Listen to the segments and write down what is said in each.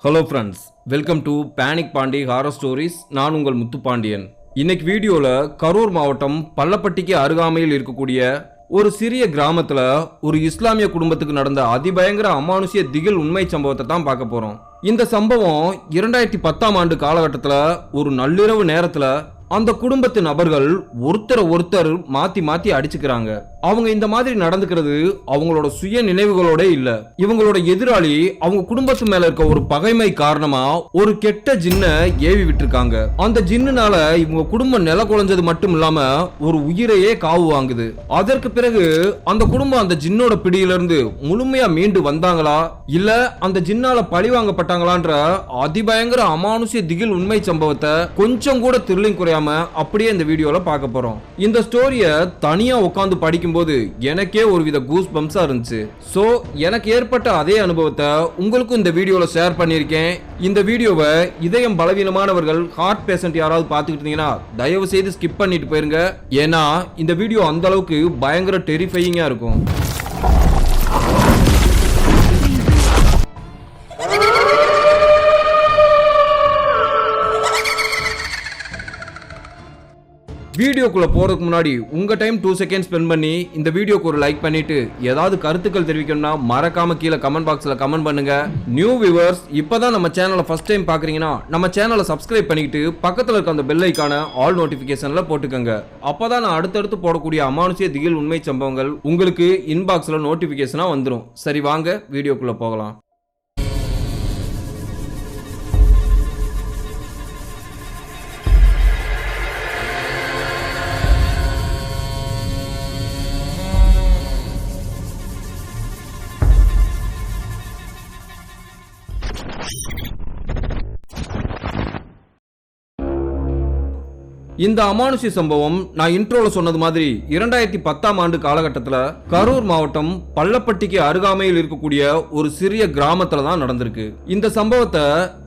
Hello friends, welcome to panic Pandi horror stories. நான் உங்கள் முத்துப்பாண்டியன். இன்னைக்கு வீடியோவில் கரூர் மாவட்டம் பள்ளப்பட்டிக்கு அருகாமையில் இருக்கக்கூடிய ஒரு சிறிய கிராமத்தில் ஒரு இஸ்லாமிய குடும்பத்துக்கு நடந்த அதிபயங்கர அமானுஷ்ய திகில் உண்மை சம்பவத்தை தான் பார்க்க போகிறோம். இந்த சம்பவம் 2010ஆம் ஆண்டு காலகட்டத்தில் ஒரு நள்ளிரவு நேரத்தில் அந்த குடும்பத்து நபர்கள் ஒருத்தர் மாத்தி மாத்தி அடிச்சுக்கிறாங்க. அவங்க இந்த மாதிரி நடந்துக்கிறது அவங்களோட சுய நினைவுகளோட இல்ல. இவங்களோட எதிராளி அவங்க குடும்பத்து மேல இருக்க ஒரு பகைமை காரணமா ஒரு கெட்ட ஜின்ன ஏவி விட்டுருக்காங்க. அந்த ஜின்னுனால இவங்க குடும்பம் நில குலைஞ்சது மட்டும் இல்லாம ஒரு உயிரையே காவு வாங்குது. அதற்கு பிறகு அந்த குடும்பம் அந்த ஜின்னோட பிடியிலிருந்து முழுமையா மீண்டு வந்தாங்களா இல்ல அந்த ஜின்னால பழி வாங்கப்பட்டாங்களான்ற அதிபயங்கர அமானுஷ்ய திகில் உண்மை சம்பவத்தை கொஞ்சம் கூட த்ரில்லிங் குறையாம அப்படியே இந்த வீடியோல பார்க்க போறோம். இந்த ஸ்டோரிய தனியா உட்கார்ந்து படிக்கும் போது எனக்கே ஒருவித கூஸ் பம்ப்ஸா இருந்துச்சு. சோ எனக்கு ஏற்பட்ட அதே அனுபவத்தை உங்களுக்கும் இந்த வீடியோல ஷேர் பண்ணியிருக்கேன். இந்த வீடியோவை இதயம் பலவீனமானவர்கள், ஹார்ட் பேஷண்ட் யாராவது பார்த்துக்கிட்டு இருந்தீங்கன்னா தயவு செய்து ஸ்கிப் பண்ணிட்டு போயிருங்க. ஏன்னா இந்த வீடியோ அந்த அளவுக்கு பயங்கர டெரிஃபையிங்கா இருக்கும். வீடியோக்குள்ள போறதுக்கு முன்னாடி உங்க டைம் 2 செகண்ட் ஸ்பெண்ட் பண்ணி இந்த வீடியோக்கு ஒரு லைக் பண்ணிட்டு ஏதாவது கருத்துக்கள் தெரிவிக்கணும்னா மறக்காம கீழே கமெண்ட் பாக்ஸ்ல கமெண்ட் பண்ணுங்க. நியூ வியூவர்ஸ் இப்பதான் நம்ம சேனலை ஃபர்ஸ்ட் டைம் பாக்குறீங்கன்னா நம்ம சேனலை சப்ஸ்கிரைப் பண்ணிட்டு பக்கத்துல இருக்க அந்த பெல் ஐகானை ஆல் நோட்டிபிகேஷன்ல போட்டுக்கோங்க. அப்பதான் நான் அடுத்தடுத்து போடக்கூடிய அமானுஷ்ய திகில் உண்மை சம்பவங்கள் உங்களுக்கு இன்பாக்ஸ்ல நோட்டிபிகேஷனா வந்துடும். சரி, வாங்க வீடியோக்குள்ள போகலாம். இந்த அமானுஷ்ய சம்பவம் நான் இன்ட்ரோல சொன்னது மாதிரி 2010ஆம் ஆண்டு காலகட்டத்தில் கரூர் மாவட்டம் பள்ளப்பட்டிக்கு அருகாமையில் இருக்கக்கூடிய ஒரு சிறிய கிராமத்துல தான் நடந்திருக்கு. இந்த சம்பவத்தை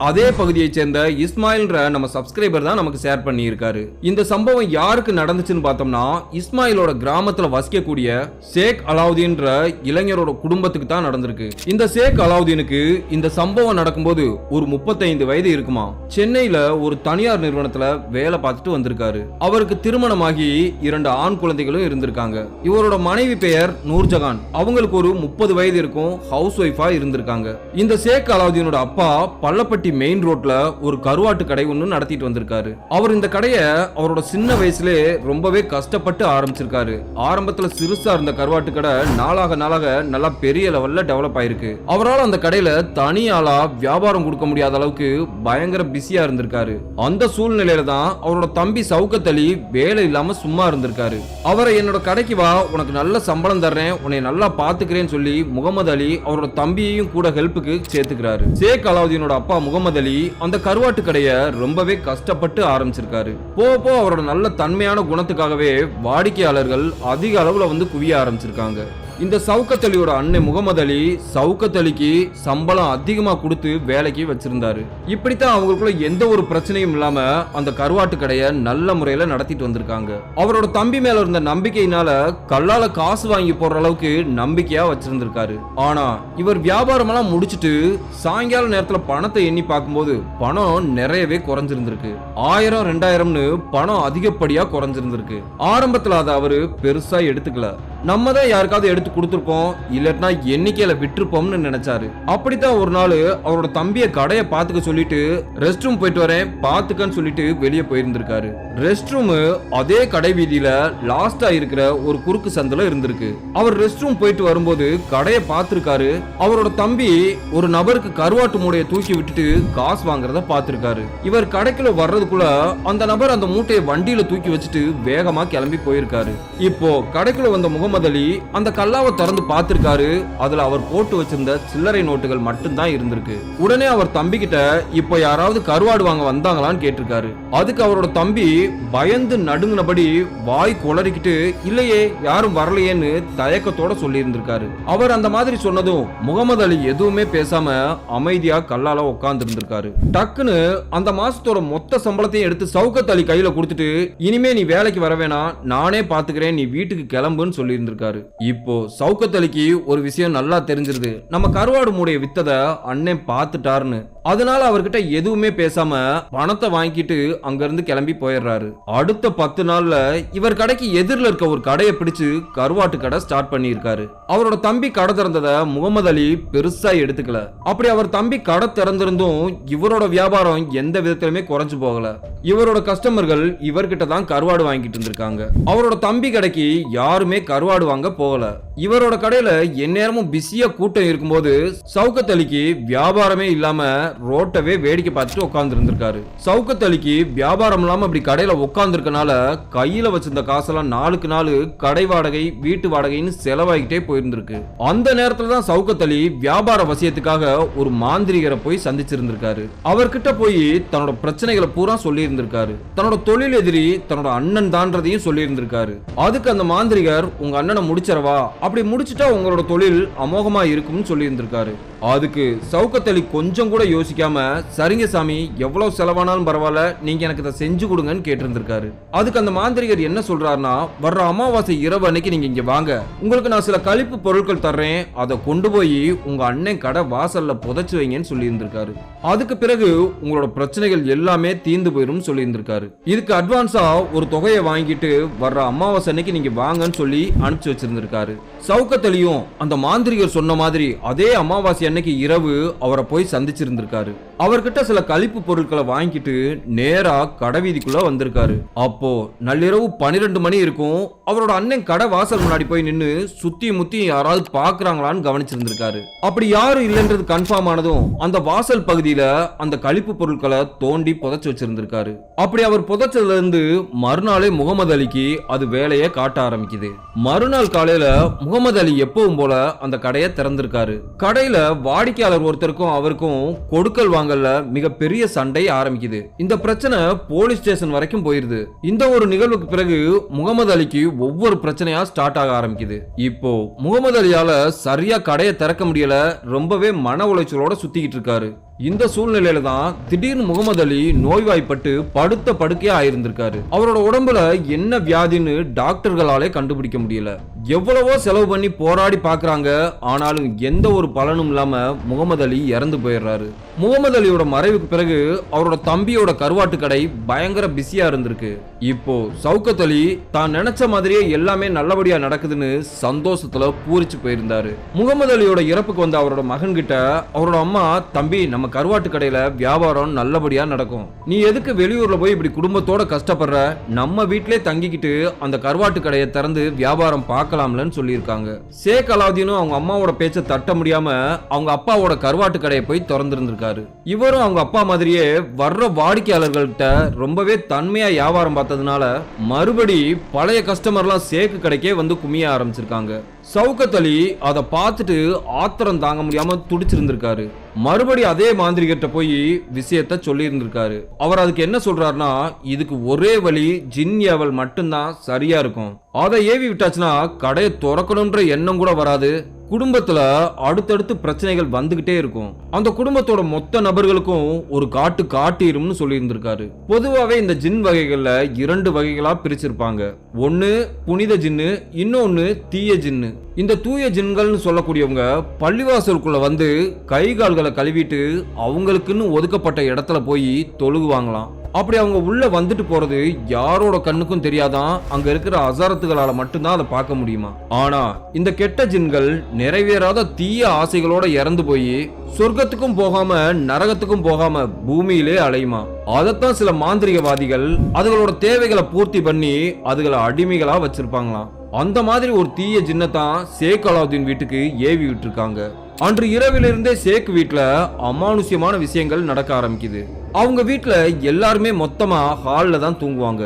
அதே பகுதியைச் சேர்ந்த இஸ்மாயில்ன்ற நம்ம சப்ஸ்கிரைபர் தான் நமக்கு ஷேர் பண்ணி இருக்காரு. இந்த சம்பவம் யாருக்கு நடந்துச்சுன்னு பார்த்தோம்னா இஸ்மாயிலோட கிராமத்துல வசிக்கக்கூடிய ஷேக் அலாவுதீன்ற இளைஞரோட குடும்பத்துக்கு தான் நடந்திருக்கு. இந்த ஷேக் அலாவுதீனுக்கு இந்த சம்பவம் நடக்கும்போது ஒரு 35 வயது இருக்குமா. சென்னையில ஒரு தனியார் நிறுவனத்துல வேலை பார்த்துட்டு வந்திருக்கு. அவருக்கு திருமணமாகி 2 ஆண் குழந்தைகளும் இருந்திருக்காங்க. இவரோட மனைவி பெயர் நூர்ஜஹான். அவங்களுக்கு ஒரு 30 வயது இருக்கும். ஹவுஸ் ஒய்ஃபா இருந்திருக்காங்க. இந்த ஷேக் அலாவுதீனோட அப்பா பள்ளப்பட்டி மெயின் ரோட்ல ஒரு கருவாட்டு கடை ஒன்னு நடத்திட்டு வந்திருக்காரு. அவர் இந்த கடையை அவரோட சின்ன வயசுல ரொம்பவே கஷ்டப்பட்டு ஆரம்பிச்சிருக்காரு. ஆரம்பத்துல சிறுசா இருந்த கருவாட்டு கடை நாளாக நல்லா பெரிய லெவல்ல டெவலப் ஆயிருக்கு. அவரால் அந்த கடையில தனியாளா வியாபாரம் கொடுக்க முடியாத அளவுக்கு பயங்கர பிஸியா இருந்திருக்காரு. அந்த சூழ்நிலையில தான் அவரோட தம்பி சவுக்கத் அலி வேலை இல்லாம சும்மா இருந்திருக்காரு. அவரை என்னோட கடைக்கு வா, உனக்கு நல்ல சம்பளம் தர்றேன், உன்னை நல்லா பாத்துக்கிறேன்னு சொல்லி முகமது அலி அவரோட தம்பியையும் கூட ஹெல்ப்புக்கு சேர்த்துக்கிறாரு. ஷேக் அலாவுதீனோட அப்பா முகமது அலி அந்த கருவாட்டு கடையை ரொம்பவே கஷ்டப்பட்டு ஆரம்பிச்சிருக்காரு. போக அவரோட நல்ல தன்மையான குணத்துக்காகவே வாடிக்கையாளர்கள் அதிக அளவுல வந்து குவிய ஆரம்பிச்சிருக்காங்க. இந்த சவுக்கத் அலியோட அண்ணன் முகமது அலி சவுக்கத் அலிக்கு சம்பளம் அதிகமா கொடுத்து வேலைக்கு வச்சிருந்தாரு. இப்படித்தான் அவங்களுக்குள்ள எந்த ஒரு பிரச்சனையும் இல்லாம அந்த கருவாட்டு கடையை நல்ல முறையில நடத்திட்டு வந்திருக்காங்க. அவரோட தம்பி மேல இருந்த நம்பிக்கையினால கல்லால காசு வாங்கி போடுற அளவுக்கு நம்பிக்கையா வச்சிருந்திருக்காரு. ஆனா இவர் வியாபாரம் எல்லாம் முடிச்சிட்டு சாயங்கால நேரத்துல பணத்தை எண்ணி பார்க்கும்போது பணம் நிறையவே குறைஞ்சிருந்திருக்கு. 1000 2000ன்னு பணம் அதிகப்படியா குறைஞ்சிருந்திருக்கு. ஆரம்பத்துல அதை அவரு பெருசா எடுத்துக்கல. நம்ம தான் யாருக்காவது எடுத்து கொடுத்துருப்போம், இல்லன்னா எண்ணிக்கையில விட்டுருப்போம்னு நினைச்சாரு. அப்படித்தான் ஒரு நாள் அவரோட தம்பிய கடையை பாத்துக்க சொல்லிட்டு ரெஸ்ட் ரூம் போயிட்டு வரேன் பாத்துக்கன்னு சொல்லிட்டு வெளியே போயிருந்திருக்காரு. ரெஸ்ட் ரூம் அதே கடை வீதியில லாஸ்டா இருக்கிற ஒரு குறுக்கு சந்தில இருந்திருக்கு. அவர் ரெஸ்ட் ரூம் போயிட்டு வரும்போது கடையை பார்த்திருக்காரு. அவரோட தம்பி ஒரு நபருக்கு கருவாட்டு மூடையை தூக்கி விட்டுட்டு காசு வாங்குறத பார்த்திருக்காரு. இவர் கடைக்குள்ள வர்றதுக்குள்ள அந்த நபர் அந்த மூட்டையை வண்டியில தூக்கி வச்சுட்டு வேகமா கிளம்பி போயிருக்காரு. இப்போ கடைக்குள்ள வந்த முகமது அலி அந்த கல்லாவை திறந்து பார்த்திருக்காரு. அதுல அவர் போட்டு வச்சிருந்த சில்லறை நோட்டுகள் மட்டும்தான் இருந்திருக்கு. உடனே அவர் தம்பி கிட்ட இப்போ யாராவது கருவாடு வாங்க வந்தாங்களான்னு கேட்டிருக்காரு. அதுக்கு அவரோட தம்பி பயந்து நடுங்கினபடி வாய் குளறிக்கிட்டு இல்லையே யாரும் வரலையேன்னு தயக்கத்தோட சொல்லி இருந்திருக்காரு. அவர் அந்த மாதிரி சொன்னதும் முகமது அலி எதுவுமே பேசாம அமைதியா கல்லால உட்கார்ந்து இருந்திருக்காரு. டக்குன்னு அந்த மாசத்தோட மொத்த சம்பளத்தையும் எடுத்து சவுக்கத் அலி கையில கொடுத்துட்டு இனிமே நீ வேலைக்கு வர வேணாம், நானே பாத்துக்கிறேன், நீ வீட்டுக்கு கிளம்புன்னு சொல்லி சொல்லியிருந்திருக்காரு. இப்போ சவுக்கத் அலிக்கு ஒரு விஷயம் நல்லா தெரிஞ்சிருது, நம்ம கருவாடு மூடைய வித்தத அண்ணன் பார்த்துட்டாருன்னு. அதனால அவர்கிட்ட எதுவுமே பேசாம பணத்தை வாங்கிட்டு அங்க இருந்து கிளம்பி போயிடுறாரு. அடுத்த 10 நாள்ல இவர் கடைக்கு எதிரில் இருக்க ஒரு கடையை பிடிச்சு கருவாட்டு கடை ஸ்டார்ட் பண்ணியிருக்காரு. அவரோட தம்பி கடை திறந்ததை முகமது அலி பெருசா எடுத்துக்கல. அப்படி அவர் தம்பி கடை திறந்திருந்தும் இவரோட வியாபாரம் எந்த விதத்திலுமே குறைஞ்சு போகல. இவரோட கஸ்டமர்கள் இவர்கிட்ட தான் கருவாடு வாங்கிட்டு இருந்திருக்காங்க. அவரோட தம்பி கடைக்கு யாருமே கருவாடு வாங்க போகல. இவரோட கடையில எந்நேரமும் பிஸியா கூட்டம் இருக்கும்போது சவுக்கத் அலிக்கு வியாபாரமே இல்லாம ரோட்டவே வேடிக்கை பார்த்துட்டு உட்கார்ந்து இருந்திருக்காரு. சவுக்கத் அலிக்கு வியாபாரம் இல்லாம அப்படி கடையில உட்கார்ந்து இருக்கனால கையில வச்சிருந்த காசெல்லாம் நாளுக்கு நாள் கடை வாடகை வீட்டு வாடகைன்னு செலவாகிட்டே போயிருந்திருக்கு. அந்த நேரத்துல தான் சவுக்கத் அலி வியாபார வசியத்துக்காக ஒரு மாந்திரிகரை போய் சந்திச்சிருந்திருக்காரு. அவர்கிட்ட போய் தன்னோட பிரச்சனைகளை பூரா சொல்லி இருந்திருக்காரு. தன்னோட தொழில் எதிரி தன்னோட அண்ணன் தான்றதையும் சொல்லி இருந்திருக்காரு. அதுக்கு அந்த மாந்திரிகர் உங்க அண்ணனை முடிச்சிடவா, அப்படி முடிச்சிட்டா உங்களோட தொழில் அமோகமா இருக்கும்னு சொல்லி இருந்திருக்காரு. அதுக்கு சவுக்கத் அலி கொஞ்சம் கூட யோசிக்காம சரிங்க சாமி, எவ்வளவு செலவானாலும் பரவாயில்ல, நீங்க எனக்கு இதை செஞ்சு கொடுங்கன்னு கேட்டிருந்திருக்காரு. அதுக்கு அந்த மாந்திரிகர் என்ன சொல்றாருன்னா, வர்ற அமாவாசை இரவு அன்னைக்கு நீங்க இங்க வாங்க, உங்களுக்கு நான் சில கழிப்பு பொருட்கள் தர்றேன், அதை கொண்டு போய் உங்க அண்ணன் கடை வாசல்ல புதைச்சு வைங்கன்னு சொல்லி இருந்திருக்காரு. அதுக்கு பிறகு உங்களோட பிரச்சனைகள் எல்லாமே தீர்ந்து போயிரும் சொல்லி இருந்திருக்காரு. இதுக்கு அட்வான்ஸா ஒரு தொகையை வாங்கிட்டு வர்ற அமாவாசை அன்னைக்கு நீங்க வாங்கன்னு சொல்லி அனுப்பிச்சு வச்சிருந்திருக்காரு. சவுக்கத் அலியும் அந்த மாந்திரிகர் சொன்ன மாதிரி அதே அமாவாசை அன்னைக்கு இரவு அவரை போய் சந்திச்சிருந்திருக்காரு. அவர்கிட்ட சில கழிப்பு பொருட்களை வாங்கிட்டு நேரா கடை வீதிக்குள்ள வந்திருக்காரு. அப்போ நள்ளிரவு 12 மணி இருக்கும். அவரோட அண்ணன் கடை வாசல் முன்னாடி போய் நின்னு சுத்தி முத்தி யாராவது பாக்குறாங்களான்னு கவனிச்சிருந்திருக்காரு. அப்படி யாரும் இல்லைன்றது கன்ஃபார்ம் ஆனதும் அந்த வாசல் பகுதியில அந்த கழிப்பு பொருட்களை தோண்டி புதைச்சு வச்சிருந்திருக்காரு. அப்படி அவர் புதைச்சதுல இருந்து மறுநாளே முகமது அலிக்கு அது வேலையை காட்ட ஆரம்பிக்குது. மறுநாள் காலையில முகமது அலி எப்பவும் போல அந்த கடையை திறந்திருக்காரு. கடையில வாடிக்கையாளர் ஒருத்தருக்கும் அவருக்கும் கொடுக்கல் வாங்கல்ல மிகப்பெரிய சண்டை ஆரம்பிக்குது. இந்த பிரச்சனை போலீஸ் ஸ்டேஷன் வரைக்கும் போயிருது. இந்த ஒரு நிகழ்வுக்கு பிறகு முகமது அலிக்கு ஒவ்வொரு பிரச்சனையா ஸ்டார்ட் ஆக ஆரம்பிக்குது. இப்போ முகமது அலியால சரியா கடையை திறக்க முடியல, ரொம்பவே மன உளைச்சலோட சுத்திக்கிட்டு இருக்காரு. இந்த சூழ்நிலையில தான் திடீர்னு முகமது அலி நோய்வாய்ப்பட்டு படுத்த படுக்கையா ஆயிருந்திருக்காரு. அவரோட உடம்புல என்ன வியாதின்னு டாக்டர்களாலே கண்டுபிடிக்க முடியல. எவ்வளவோ செலவு பண்ணி போராடி பாக்குறாங்க, ஆனாலும் எந்த ஒரு பலனும் இல்லாம முகமது அலி இறந்து போயிடுறாரு. முகமது அலியோட மறைவுக்கு பிறகு அவரோட தம்பியோட கருவாட்டு கடை பயங்கர பிஸியா இருந்திருக்கு. இப்போ சவுக்கத் அலி தான் நினைச்ச மாதிரியே எல்லாமே நல்லபடியா நடக்குதுன்னு சந்தோஷத்துல பூரிச்சு போயிருந்தாரு. முகமது அலியோட இறப்புக்கு வந்த அவரோட மகன் கிட்ட அவரோட அம்மா, தம்பி நம்ம கருவாட்டு கடையில வியாபாரம் நல்லபடியா நடக்கும், நீ எதுக்கு வெளியூர்ல போய் இப்படி குடும்பத்தோட கஷ்டப்படுற, நம்ம வீட்டிலே தங்கிக்கிட்டு அந்த கருவாட்டு கடையை திறந்து வியாபாரம் பார்க்கலாம்லன்னு சொல்லியிருக்காங்க. ஷேக் அலாவுதீனும் அவங்க அம்மாவோட பேச்சை தட்ட முடியாம அவங்க அப்பாவோட கருவாட்டு கடையை போய் திறந்திருந்திருக்காரு. இவரும் அவங்க அப்பா மாதிரியே வர்ற வாடிக்கையாளர்கள்ட்ட ரொம்பவே தன்மையா வியாபாரம் பார்த்ததுனால மறுபடி பழைய கஸ்டமர்லாம் ஷேக் கடைக்கே வந்து குமிய ஆரம்பிச்சிருக்காங்க. சவுக்கத் அலி அதை பார்த்துட்டு ஆத்திரம் தாங்க முடியாம துடிச்சிருந்திருக்காரு. மறுபடி அதே மாந்திரிகிட்ட போய் விஷயத்த சொல்லி இருந்திருக்காரு. அவர் அதுக்கு என்ன சொல்றாருன்னா, இதுக்கு ஒரே வழி ஜின் ஏவல் மட்டும்தான் சரியா இருக்கும், அதை ஏவி விட்டாச்சுன்னா கடையை திறக்கணும்ன்ற எண்ணம் கூட வராது, குடும்பத்துல அடுத்தடுத்து பிரச்சனைகள் வந்துகிட்டே இருக்கும், அந்த குடும்பத்தோட மொத்த நபர்களுக்கும் ஒரு காட்டு காட்டிரும்னு சொல்லி இருந்திருக்காரு. பொதுவாவே இந்த ஜின் வகைகள்ல 2 வகைகளா பிரிச்சிருப்பாங்க. ஒன்னு புனித ஜின்னு, இன்னொன்னு தீய ஜின்னு. இந்த தூய ஜின்கள்னு சொல்லக்கூடியவங்க பள்ளிவாசலுக்குள்ள வந்து கை கால்களை கழுவிட்டு அவங்களுக்குன்னு ஒதுக்கப்பட்ட இடத்துல போய் தொழுகுவாங்களாம். அப்படி அவங்க உள்ள வந்துட்டு போறது யாரோட கண்ணுக்கும் தெரியாதான், அங்க இருக்கிற அசாரத்துகளால மட்டும்தான் அதை பார்க்க முடியுமா. ஆனா இந்த கெட்ட ஜின்கள் நிறைவேறாத தீய ஆசைகளோட இறந்து போய் சொர்க்கத்துக்கும் போகாம நரகத்துக்கும் போகாம பூமியிலே அலையுமா. அதத்தான் சில மாந்திரிகவாதிகள் அதுகளோட தேவைகளை பூர்த்தி பண்ணி அதுகளை அடிமைகளா வச்சிருப்பாங்களாம். அந்த மாதிரி ஒரு தீய ஜின்னத்தான் ஷேக் அலாவுதீன் வீட்டுக்கு ஏவி விட்டுருக்காங்க. அன்று இரவிலிருந்தே ஷேக் வீட்டுல அமானுஷ்யமான விஷயங்கள் நடக்க ஆரம்பிக்குது. அவங்க வீட்டுல எல்லாருமே மொத்தமா ஹால்ல தான் தூங்குவாங்க.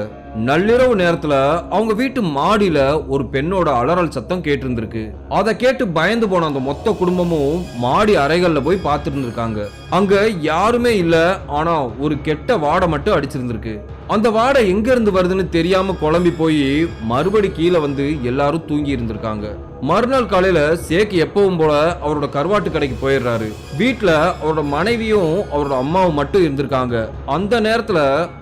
நள்ளிரவு நேரத்துல அவங்க வீட்டு மாடியில ஒரு பெண்ணோட அலறல் சத்தம் கேட்டு இருந்திருக்கு. அதை கேட்டு பயந்து போன அந்த மொத்த குடும்பமும் மாடி அறைகள்ல போய் பார்த்துட்டு இருந்திருக்காங்க. அங்க யாருமே இல்ல, ஆனா ஒரு கெட்ட வாடை மட்டும் அடிச்சிருந்திருக்கு. அந்த வாடை எங்க இருந்து வருதுன்னு தெரியாம குழம்பி போய் மறுபடி கீழே வந்து எல்லாரும் தூங்கி இருந்திருக்காங்க. மறுநாள் காலையில சேக் எப்பவும் போல அவரோட கருவாட்டு கடைக்கு போயிடுறாரு. வீட்டுல அவரோட மனைவியும் அவரோட அம்மாவும் மட்டும் இருந்திருக்காங்க. அந்த நேரத்துல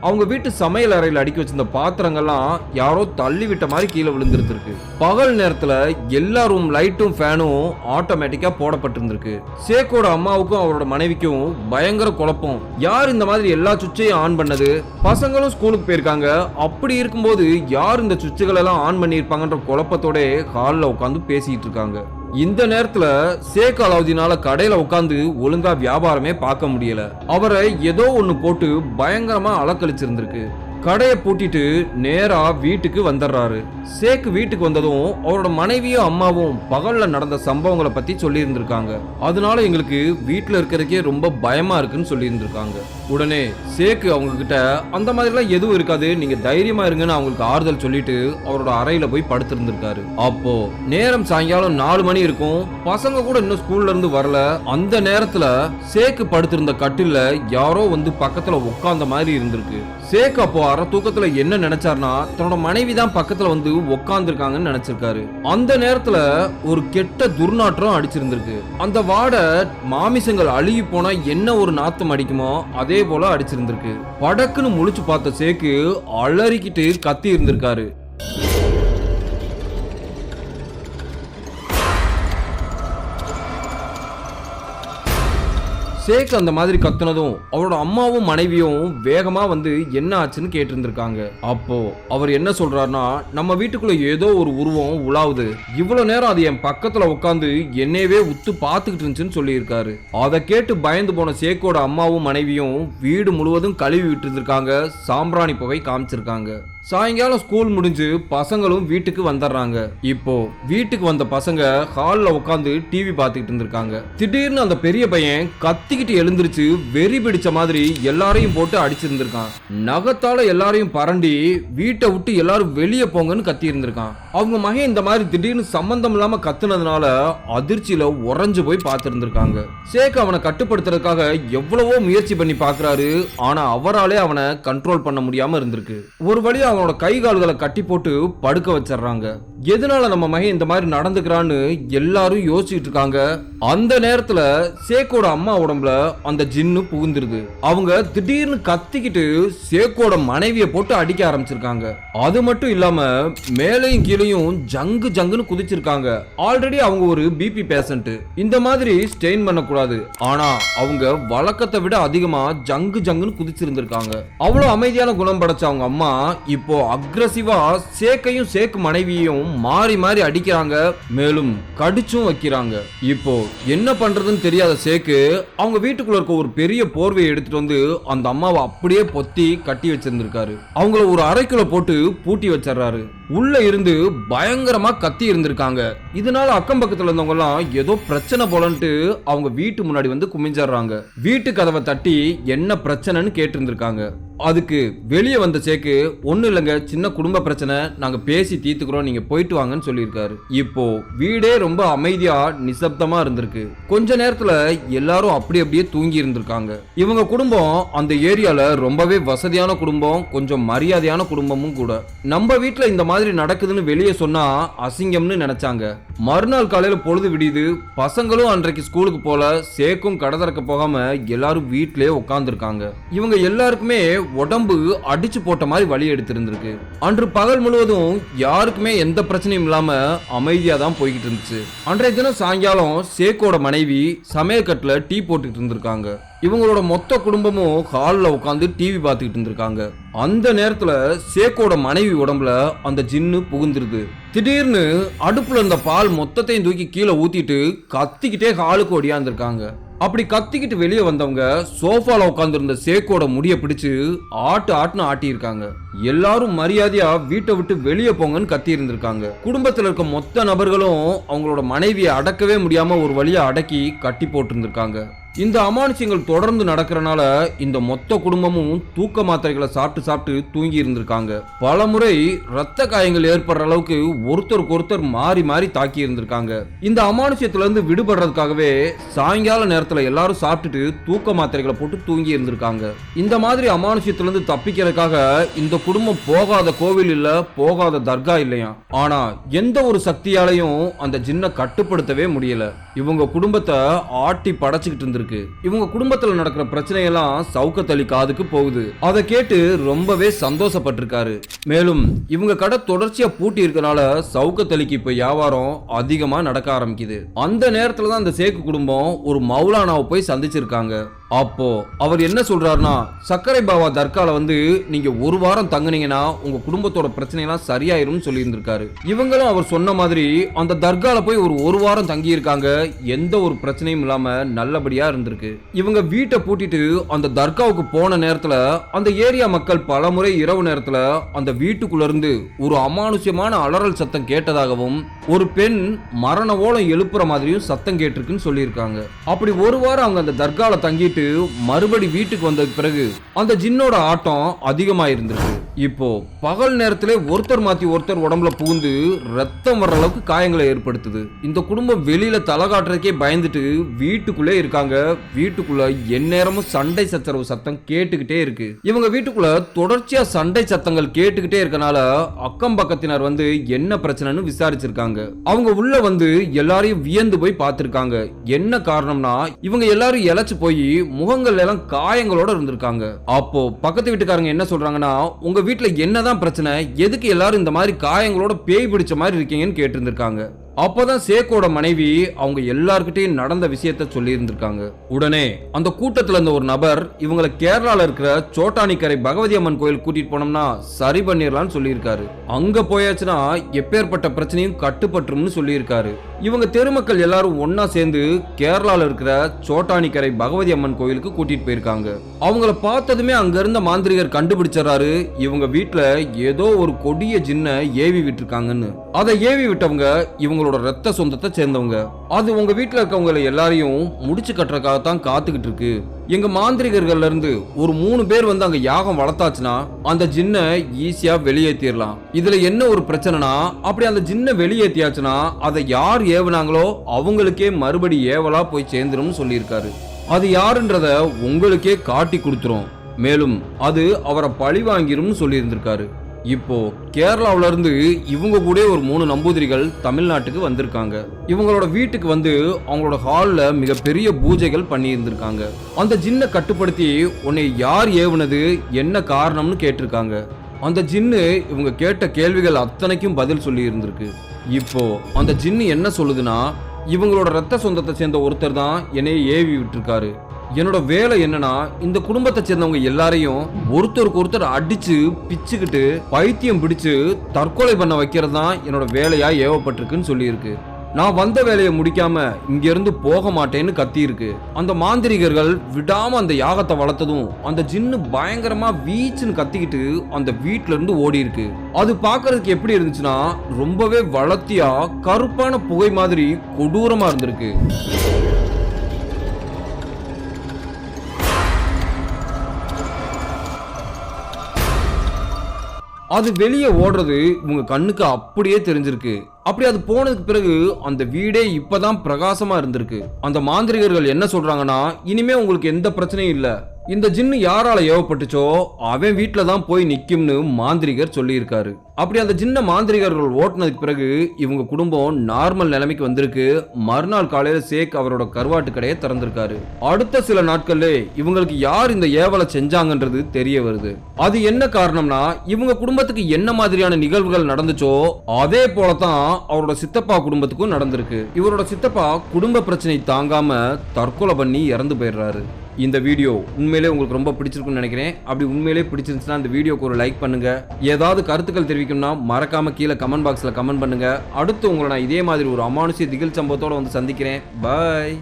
அவங்க வீட்டு சமையல் அறையில் அடுக்கி வச்சிருந்த பாத்திரங்கள்லாம் யாரோ தள்ளி விட்ட மாதிரி கீழே விழுந்துருக்கு. பகல் நேரத்துல எல்லா ரூம் லைட்டும் ஃபேனும் ஆட்டோமேட்டிக்கா போடப்பட்டிருந்திருக்கு. சேக்கோட அம்மாவுக்கும் அவரோட மனைவிக்கும் பயங்கர குழப்பம். யார் இந்த மாதிரி எல்லா சுவிட்சையும் ஆன் பண்ணது? பசங்களும் ஸ்கூலுக்கு போயிருக்காங்க. அப்படி இருக்கும்போது யார் இந்த சுவிட்சுகள் எல்லாம் ஆன் பண்ணியிருப்பாங்கன்ற குழப்பத்தோட ஹால்ல உட்காந்து பேசிட்டு இருக்காங்க. இந்த நேரத்துல சேக் அலாவுதீனால கடையில உட்காந்து ஒழுங்கா வியாபாரமே பார்க்க முடியல. அவரை ஏதோ ஒண்ணு போட்டு பயங்கரமா அலக்கழிச்சிருந்திருக்கு. கடையை பூட்டிட்டு நேரா வீட்டுக்கு வந்துடுறாரு. சேக் வீட்டுக்கு வந்ததும் அவரோட மனைவியும் அம்மாவும் பகல்ல நடந்த சம்பவங்களை பத்தி சொல்லி இருந்திருக்காங்க. அதனால எங்களுக்கு வீட்டுல இருக்கிறதுக்கே ரொம்ப பயமா இருக்குன்னு சொல்லி இருந்திருக்காங்க. உடனே சேக் அவங்க கிட்ட அந்த மாதிரிலாம் எதுவும் இருக்காது, நீங்க தைரியமா இருங்கன்னு அவங்களுக்கு ஆறுதல் சொல்லிட்டு அவரோட அறையில போய் படுத்திருந்திருக்காரு. அப்போ நேரம் சாயங்காலம் 4 மணி இருக்கும். பசங்க கூட இன்னும் ஸ்கூல்ல இருந்து வரல. அந்த நேரத்துல சேக் படுத்திருந்த கட்டில்ல யாரோ வந்து பக்கத்துல உட்கார்ந்த மாதிரி இருந்திருக்கு. சேக் அப்போ அரை தூக்கத்துல என்ன நினைச்சார்னா தன்னோட மனைவி தான் பக்கத்துல வந்து உட்கார்ந்துருக்காங்கன்னு நினைச்சிருக்காரு. அந்த நேரத்துல ஒரு கெட்ட துர்நாற்றம் அடிச்சிருந்திருக்கு. அந்த வாடை மாமிசங்கள் அழுகி போனா என்ன ஒரு நாத்தம் அடிக்குமோ அதே போல அடிச்சிருந்திருக்கு. படக்குன்னு முழிச்சு பார்த்த சேக்கு அலறிக்கிட்டு கத்தி இருந்திருக்காரு. சேக் அந்த மாதிரி கத்துனதும் அவரோட அம்மாவும் மனைவியும் வேகமா வந்து என்ன ஆச்சுன்னு கேட்டு இருந்திருக்காங்க. அப்போ அவர் என்ன சொல்றாருன்னா, நம்ம வீட்டுக்குள்ள ஏதோ ஒரு உருவம் உலாவுது, இவ்வளவு நேரம் அது என் பக்கத்துல உட்காந்து என்னையவே உத்து பாத்துக்கிட்டு இருந்துச்சுன்னு சொல்லி இருக்காரு. அதை கேட்டு பயந்து போன சேக்கோட அம்மாவும் மனைவியும் வீடு முழுவதும் கழுவி விட்டு இருந்திருக்காங்க. சாம்பிராணி புகை காமிச்சிருக்காங்க. சாயங்காலம் ஸ்கூல் முடிஞ்சு பசங்களும் வீட்டுக்கு வந்துடுறாங்க. இப்போ வீட்டுக்கு வந்த பசங்க ஹால்ல உட்காந்து டிவி பார்த்துக்கிட்டு இருந்திருக்காங்க. திடீர்னு அந்த பெரிய பையன் கத்திக்கிட்டு எழுந்திருச்சு வெறி பிடிச்ச மாதிரி எல்லாரையும் போட்டு அடிச்சிருந்திருக்கான். நகத்தால எல்லாரையும் பரண்டி வீட்டை விட்டு எல்லாரும் வெளியே போங்கன்னு கத்தி இருந்திருக்கான். அவங்க மகன் இந்த மாதிரி திடீர்னு சம்பந்தம் இல்லாம கத்துனதுனால அதிர்ச்சியில உறைஞ்சு போய் பார்த்திருந்திருக்காங்க. சேக் அவனை கட்டுப்படுத்துறதுக்காக எவ்வளவோ முயற்சி பண்ணி பாக்குறாரு. ஆனா அவராலே அவனை கண்ட்ரோல் பண்ண முடியாம இருந்திருக்கு. ஒரு வழியா அவனோட கை கால்களை கட்டி போட்டு படுக்க வச்சிடறாங்க. எதனால நம்ம மகன் இந்த மாதிரி நடந்துக்கிறான்னு எல்லாரும் யோசிச்சுட்டு இருக்காங்க. அந்த நேரத்துல சேக்கோட அம்மா உடம்புல அந்த ஜின்னு புகுந்துருது. அவங்க திடீர்னு கத்திக்கிட்டு சேக்கோட மனைவியை போட்டு அடிக்க ஆரம்பிச்சிருக்காங்க. அது மட்டும் இல்லாம மேலையும் கீழையும் ஜங்கு ஜங்குன்னு குதிச்சிருக்காங்க. ஆல்ரெடி அவங்க ஒரு பிபி பேஷண்ட். இந்த மாதிரி ஸ்டெயின் பண்ணக்கூடாது. ஆனா அவங்க வழக்கத்தை விட அதிகமா ஜங்கு ஜங்குன்னு குதிச்சிருந்திருக்காங்க. அவ்வளவு அமைதியான குணம் படைச்ச அவங்க அம்மா இப்போ அக்ரெசிவா சேக்கையும் சேக்கு மனைவியையும் மாறி மாறி அடிக்கிறாங்க. மேலும் கடிச்சும் வைக்கிறாங்க. இப்போ என்ன பண்றதுன்னு தெரியாத சேக்கு அவங்க வீட்டுக்குள்ள இருக்க ஒரு பெரிய போர்வையை எடுத்துட்டு வந்து அந்த அம்மாவை அப்படியே பொத்தி கட்டி வச்சிருந்திருக்காரு. அவங்கள ஒரு அறைக்குள்ள போட்டு பூட்டி வச்சிடறாரு. உள்ள இருந்து பயங்கரமா கத்தி இருந்திருக்காங்க. இதனால அக்கம் பக்கத்துல இருந்தவங்க எல்லாம் ஏதோ பிரச்சனை போலன்ட்டு அவங்க வீட்டு முன்னாடி வந்து குமிஞ்சிடுறாங்க. வீட்டு கதவை தட்டி என்ன பிரச்சனைன்னு கேட்டு இருந்திருக்காங்க. அதுக்கு வெளியே வந்த சேக்கு, ஒண்ணு இல்லைங்க, சின்ன குடும்ப பிரச்சனை, நாங்க பேசி தீர்த்துக்கிறோம், நீங்க போயிட்டு வாங்கன்னு சொல்லியிருக்காரு. இப்போ வீடே ரொம்ப அமைதியா நிசப்தமா இருந்திருக்கு. கொஞ்ச நேரத்துல எல்லாரும் அப்படியே தூங்கி இருந்திருக்காங்க. இவங்க குடும்பம் அந்த ஏரியால ரொம்பவே வசதியான குடும்பம், கொஞ்சம் மரியாதையான குடும்பமும் கூட. நம்ம வீட்டுல இந்த மாதிரி நடக்குதுன்னு வெளியே சொன்னா அசிங்கம்னு நினைச்சாங்க. மறுநாள் காலையில பொழுது விடியுது. பசங்களும் அன்றைக்கு ஸ்கூலுக்கு போல. சேக்கும் கடை திறக்க போகாம எல்லாரும் வீட்டிலே உட்கார்ந்துருக்காங்க. இவங்க எல்லாருக்குமே உடம்பு அடிச்சு போட்ட மாதிரி வலி எடுத்திருந்திருக்கு. அன்று பகல் முழுவதும் யாருக்குமே எந்த பிரச்சனையும் இல்லாம அமைதியா தான் போய்கிட்டு இருந்துச்சு. அன்றைய தினம் சாயங்காலம் சேக்கோட மனைவி சமையல்கட்டுல டீ போட்டுக்கிட்டு இருந்திருக்காங்க. இவங்களோட மொத்த குடும்பமும் ஹால்ல உட்காந்து டிவி பார்த்துக்கிட்டு இருந்திருக்காங்க. அந்த நேரத்துல சேக்கோட மனைவி உடம்புல அந்த ஜின்னு புகுந்துருது. திடீர்னு அடுப்புல இருந்த பால் மொத்தத்தையும் தூக்கி கீழே ஊத்திட்டு கத்திக்கிட்டே ஹாலுக்கு ஒடியாந்துருக்காங்க. அப்படி கத்திக்கிட்டு வெளியே வந்தவங்க சோஃபால உட்கார்ந்து இருந்த சேக்கோட முடிய பிடிச்சு ஆட்டுன்னு ஆட்டி இருக்காங்க. எல்லாரும் மரியாதையா வீட்டை விட்டு வெளியே போங்கன்னு கத்தி இருந்திருக்காங்க. குடும்பத்துல இருக்க மொத்த நபர்களும் அவங்களோட மனைவியை அடக்கவே முடியாம ஒரு வழியா அடக்கி கட்டி போட்டு இருந்திருக்காங்க. இந்த அமானுஷ்யங்கள் தொடர்ந்து நடக்கிறனால இந்த மொத்த குடும்பமும் தூக்க மாத்திரைகளை சாப்பிட்டு சாப்பிட்டு தூங்கி இருந்திருக்காங்க. பல முறை ரத்த காயங்கள் ஏற்படுற அளவுக்கு ஒருத்தருக்கு ஒருத்தர் மாறி மாறி தாக்கி இருந்திருக்காங்க. இந்த அமானுஷ்யத்துல இருந்து விடுபடுறதுக்காகவே சாயங்கால நேரத்துல எல்லாரும் சாப்பிட்டுட்டு தூக்க மாத்திரைகளை போட்டு தூங்கி இருந்திருக்காங்க. இந்த மாதிரி அமானுஷ்யத்துல இருந்து தப்பிக்கிறதுக்காக இந்த குடும்பம் போகாத கோவில் இல்ல, போகாத தர்கா இல்லையா. ஆனா எந்த ஒரு சக்தியாலையும் அந்த ஜின்னை கட்டுப்படுத்தவே முடியல. இவங்க குடும்பத்தை ஆட்டி படைச்சுக்கிட்டு இருந்திருக்கு. இவங்க குடும்பத்துல நடக்கிற பிரச்சனையெல்லாம் சவுக்கத் அலி காதுக்கு போகுது. அதை கேட்டு ரொம்பவே சந்தோஷப்பட்டிருக்காரு. மேலும் இவங்க கடை தொடர்ச்சியா பூட்டி இருக்கனால சவுக்கத் அலிக்கு இப்ப வியாபாரம் அதிகமா நடக்க ஆரம்பிக்குது. அந்த நேரத்துல தான் அந்த சேக்கு குடும்பம் ஒரு மௌலானாவை போய் சந்திச்சிருக்காங்க. அப்போ அவர் என்ன சொல்றாருன்னா, சக்கரை பாவா தர்கால வந்து நீங்க ஒரு வாரம் தங்குனீங்கன்னா உங்க குடும்பத்தோட பிரச்சனை எல்லாம் சரியாயிரும் சொல்லி இருந்திருக்காரு. இவங்களும் அவர் சொன்ன மாதிரி அந்த தர்கால போய் ஒரு வாரம் தங்கி இருக்காங்க. எந்த ஒரு பிரச்சனையும் இல்லாம நல்லபடியா இருந்திருக்கு. இவங்க வீட்டை பூட்டிட்டு அந்த தர்காவுக்கு போன நேரத்துல அந்த ஏரியா மக்கள் பல முறை இரவு நேரத்துல அந்த வீட்டுக்குள்ள இருந்து ஒரு அமானுஷ்யமான அலறல் சத்தம் கேட்டதாகவும் ஒரு பெண் மரண ஓலம் எழுப்புற மாதிரியும் சத்தம் கேட்டிருக்குன்னு சொல்லியிருக்காங்க. அப்படி ஒரு வாரம் அவங்க அந்த தர்கால தங்கிட்டு மறுபடி வீட்டுக்கு வந்ததுக்கு பிறகு அந்த ஜின்னோட ஆட்டம் அதிகமா இருந்திருக்கு. இப்போ பகல் நேரத்திலே ஒருத்தர் மாத்தி ஒருத்தர் உடம்புல புகுந்து ரத்தம் வர்ற அளவுக்கு காயங்களை ஏற்படுத்துது. இந்த குடும்பம் வெளியில தலை காட்டுறதுக்கே பயந்துட்டு வீட்டுக்குள்ளே இருக்காங்க. வீட்டுக்குள்ள எந்நேரமும் சண்டை சச்சரவு சத்தம் கேட்டுக்கிட்டே இருக்கு. இவங்க வீட்டுக்குள்ள தொடர்ச்சியா சண்டை சத்தங்கள் கேட்டுக்கிட்டே இருக்கனால அக்கம் பக்கத்தினர் வந்து என்ன பிரச்சனைன்னு விசாரிச்சிருக்காங்க. அவங்க உள்ள வந்து எல்லாரையும் வியந்து போய் பார்த்திருக்காங்க. என்ன காரணம்னா இவங்க எல்லாரும் இழைச்சு போய் முகங்கள் எல்லாம் காயங்களோட இருந்திருக்காங்க. அப்போ பக்கத்து வீட்டுக்காரங்க என்ன சொல்றாங்கன்னா, உங்க வீட்டுல என்னதான் பிரச்சனை, எதுக்கு எல்லாரும் இந்த மாதிரி காயங்களோட பேய் பிடிச்ச மாதிரி இருக்கீங்கன்னு கேட்டு இருந்திருக்காங்க. அப்பதான் சேக்கோட மனைவி அவங்க எல்லார்கிட்டையும் நடந்த விஷயத்த சொல்லி இருந்திருக்காங்க. உடனே அந்த கூட்டத்துல இருந்த ஒரு நபர் இவங்களை கேரளால இருக்கிற சோட்டானிக்கரை பகவதி அம்மன் கோயில் கூட்டிட்டு போனோம்னா சரி பண்ணிடலாம்னு சொல்லியிருக்காரு. அங்க போயாச்சுன்னா எப்பேற்பட்ட பிரச்சனையும் கட்டுப்பட்டுரும்னு சொல்லியிருக்காரு. இவங்க தெருமக்கள் எல்லாரும் ஒன்னா சேர்ந்து கேரளால இருக்கிற சோட்டானிக்கரை பகவதி அம்மன் கோயிலுக்கு கூட்டிட்டு போயிருக்காங்க. அவங்கள பார்த்ததுமே அங்க இருந்த மாந்திரிகர் கண்டுபிடிச்சாரு இவங்க வீட்டுல ஏதோ ஒரு கொடிய ஜின்ன ஏவி விட்டுருக்காங்கன்னு. அதை ஏவி விட்டவங்க இவங்களோட ரத்த சொந்தத்தை சேர்ந்தவங்க. அது உங்க வீட்டுல இருக்கவங்க எல்லாரையும் முடிச்சு கட்டுறதுக்காகத்தான் காத்துக்கிட்டு இருக்கு. எங்க மாந்திரிகர்கள்ல இருந்து ஒரு 3 பேர் வந்து அங்க யாகம் வளர்த்தாச்சுன்னா அந்த ஜின்ன ஈஸியா வெளியேற்றிடலாம். இதுல என்ன ஒரு பிரச்சனைனா, அப்படி அந்த ஜின்ன வெளியேற்றியாச்சுன்னா அதை யார் ஏவுனாங்களோ அவங்களுக்கே மறுபடி ஏவலா போய் சேர்ந்துரும் சொல்லியிருக்காரு. அது யாருன்றத உங்களுக்கே காட்டி கொடுத்துரும். மேலும் அது அவரை பழி வாங்கிரும் சொல்லி இருந்திருக்காரு. இப்போ கேரளாவில இருந்து இவங்க கூட ஒரு 3 நம்பூதிரிகள் தமிழ்நாட்டுக்கு வந்திருக்காங்க. இவங்களோட வீட்டுக்கு வந்து அவங்களோட ஹால்ல மிகப்பெரிய பூஜைகள் பண்ணி இருந்திருக்காங்க. அந்த ஜின்னை கட்டுப்படுத்தி உன்னை யார் ஏவுனது, என்ன காரணம்னு கேட்டிருக்காங்க. அந்த ஜின்னு இவங்க கேட்ட கேள்விகள் அத்தனைக்கும் பதில் சொல்லி இருந்திருக்கு. இப்போ அந்த ஜின்னு என்ன சொல்லுதுன்னா, இவங்களோட ரத்த சொந்தத்தை சேர்ந்த ஒருத்தர் தான் என்னைய ஏவி விட்டுருக்காரு. என்னோட வேலை என்னன்னா, இந்த குடும்பத்தை சேர்ந்தவங்க எல்லாரையும் ஒருத்தருக்கு ஒருத்தர் அடிச்சு பிச்சுக்கிட்டு பைத்தியம் பிடிச்சு தற்கொலை பண்ண வைக்கிறது தான் என்னோட வேலையா ஏவப்பட்டிருக்குன்னு சொல்லியிருக்கு. நான் வந்த வேலையை முடிக்காம இங்க இருந்து போக மாட்டேன்னு கத்தி இருக்கு. அந்த மாந்திரிகர்கள் விடாம அந்த யாகத்தை வளர்த்ததும் அந்த ஜின்னு பயங்கரமா வீச்சுன்னு கத்திக்கிட்டு அந்த வீட்டுல இருந்து ஓடி இருக்கு. அது பாக்குறதுக்கு எப்படி இருந்துச்சுன்னா, ரொம்பவே வளர்த்தியா கருப்பான புகை மாதிரி கொடூரமா இருந்திருக்கு. அது வெளியே ஓடுறது உங்க கண்ணுக்கு அப்படியே தெரிஞ்சிருக்கு. அப்படி அது போனதுக்கு பிறகு அந்த வீடே இப்பதான் பிரகாசமா இருந்திருக்கு. அந்த மாந்திரிகர்கள் என்ன சொல்றாங்கன்னா, இனிமே உங்களுக்கு எந்த பிரச்சனையும் இல்ல, இந்த ஜின்னு யாரால ஏவப்பட்டுச்சோ அவன் வீட்டுல தான் போய் நிக்கும்னு மாந்திரிகர் சொல்லி இருக்காரு. அப்படி அந்த ஜின்ன மாந்திரிகர்கள் ஓட்டுனதுக்கு பிறகு இவங்க குடும்பம் நார்மல் நிலைமைக்கு வந்திருக்கு. மறுநாள் காலையில சேக் அவரோட கருவாட்டு கடையை திறந்திருக்காரு. அடுத்த சில நாட்கள்ல இவங்களுக்கு யார் இந்த ஏவலை செஞ்சாங்கன்றது தெரிய வருது. அது என்ன காரணம்னா, இவங்க குடும்பத்துக்கு என்ன மாதிரியான நிகழ்வுகள் நடந்துச்சோ அதே போலதான் அவரோட சித்தப்பா குடும்பத்துக்கும் நடந்திருக்கு. இவரோட சித்தப்பா குடும்ப பிரச்சனை தாங்காம தற்கொலை பண்ணி இறந்து போயிடுறாரு. இந்த வீடியோ உண்மையிலே உங்களுக்கு ரொம்ப பிடிச்சிருக்குன்னு நினைக்கிறேன். அப்படி உண்மையிலே பிடிச்சிருந்துச்சுன்னா இந்த வீடியோக்கு ஒரு லைக் பண்ணுங்க. ஏதாவது கருத்துக்கள் தெரிவிக்கணும்னா மறக்காம கீழே கமெண்ட் பாக்ஸ்ல கமெண்ட் பண்ணுங்க. அடுத்து உங்களை நான் இதே மாதிரி ஒரு அமானுஷ்ய திகில் சம்பவத்தோட வந்து சந்திக்கிறேன். பாய்.